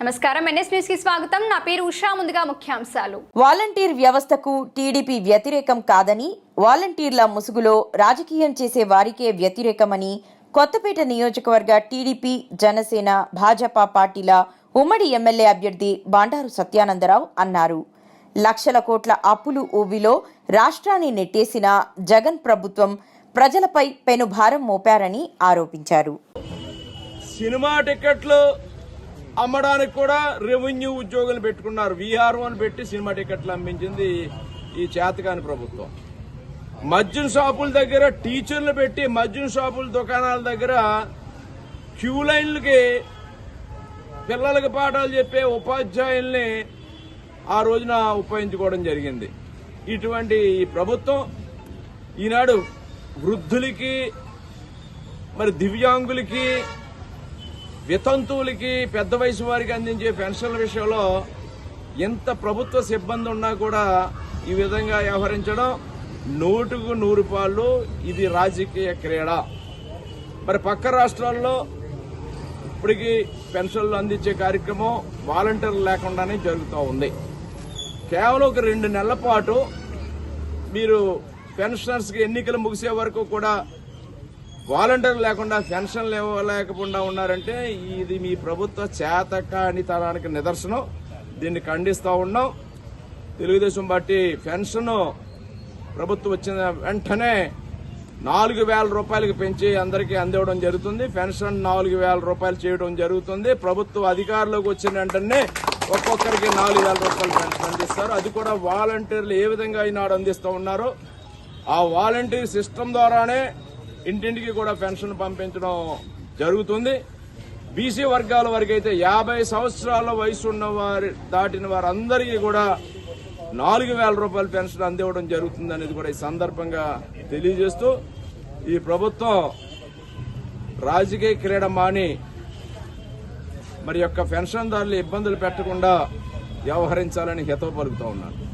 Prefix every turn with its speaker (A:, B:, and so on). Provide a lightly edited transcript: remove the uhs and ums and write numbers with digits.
A: నమస్కారం, NS news కి స్వాగతం. నా పేరు ఉషా. ముందుగా ముఖ్యాంశాలు.
B: వాలంటీర్ వ్యవస్థకు టీడీపీ వ్యతిరేకం కాదని, వాలంటీర్ల ముసుగులో రాజకీయం చేసే వారికే వ్యతిరేకమని కొత్తపేట నియోజకవర్గ టీడీపీ, జనసేన, భాజపా పార్టీల ఉమ్మడి ఎమ్మెల్యే అభ్యర్థి బండారు సత్యానందరావు అన్నారు. లక్షల కోట్ల అప్పులు ఊబిలో రాష్ట్రాన్ని నెట్టేసిన జగన్ ప్రభుత్వం ప్రజలపై పెనుభారం మోపారని ఆరోపించారు.
C: సినిమా టికెట్లు అమ్మడానికి కూడా రెవెన్యూ ఉద్యోగులు పెట్టుకున్నారు. వీఆర్ఓ అని పెట్టి సినిమా టికెట్లు అమ్మించింది ఈ చేతకాని ప్రభుత్వం. మద్యం షాపుల దగ్గర టీచర్లు పెట్టి మద్యం షాపుల దుకాణాల దగ్గర క్యూ లైన్లకి పిల్లలకి పాఠాలు చెప్పే ఉపాధ్యాయుల్ని ఆ రోజున ఉపయోగించుకోవడం జరిగింది. ఇటువంటి ఈ ప్రభుత్వం ఈనాడు వృద్ధులకి, మరి దివ్యాంగులకి, వితంతువులకి, పెద్ద వయసు వారికి అందించే పెన్షన్ల విషయంలో ఎంత ప్రభుత్వ సిబ్బంది ఉన్నా కూడా ఈ విధంగా వ్యవహరించడం 100కు 100 పాళ్ళు ఇది రాజకీయ క్రీడ. మరి పక్క రాష్ట్రాల్లో ఇప్పటికీ పెన్షన్లు అందించే కార్యక్రమం వాలంటీర్లు లేకుండానే జరుగుతూ ఉంది. కేవలం ఒక 2 నెలల పాటు మీరు పెన్షనర్స్కి ఎన్నికలు ముగిసే వరకు కూడా వాలంటీర్లు లేకుండా పెన్షన్లు ఇవ్వలేకుండా ఉన్నారంటే ఇది మీ ప్రభుత్వ చేతకానితనానికి నిదర్శనం. దీన్ని ఖండిస్తూ ఉన్నాం. తెలుగుదేశం పార్టీ పెన్షన్ ప్రభుత్వం వచ్చిన వెంటనే 4,000 రూపాయలకు పెంచి అందరికీ అందివ్వడం జరుగుతుంది. పెన్షన్ 4,000 రూపాయలు చేయడం జరుగుతుంది. ప్రభుత్వ అధికారంలోకి వచ్చిన వెంటనే ఒక్కొక్కరికి 4,000 రూపాయలు పెన్షన్ అందిస్తారు. అది కూడా వాలంటీర్లు ఏ విధంగా ఈనాడు అందిస్తూ ఉన్నారో ఆ వాలంటీర్ సిస్టమ్ ద్వారానే ఇంటింటికి కూడా పెన్షన్ పంపించడం జరుగుతుంది. బీసీ వర్గాల వరకు అయితే 50 సంవత్సరాల వయసు ఉన్న వారి దాటిన వారందరికీ కూడా 4,000 రూపాయల పెన్షన్ అందివ్వడం జరుగుతుంది అనేది కూడా ఈ సందర్భంగా తెలియజేస్తూ ఈ ప్రభుత్వం రాజకీయ క్రీడ మాని మరి యొక్క పెన్షన్దారులు ఇబ్బందులు పెట్టకుండా వ్యవహరించాలని హితవు పలుకుతూ ఉన్నాను.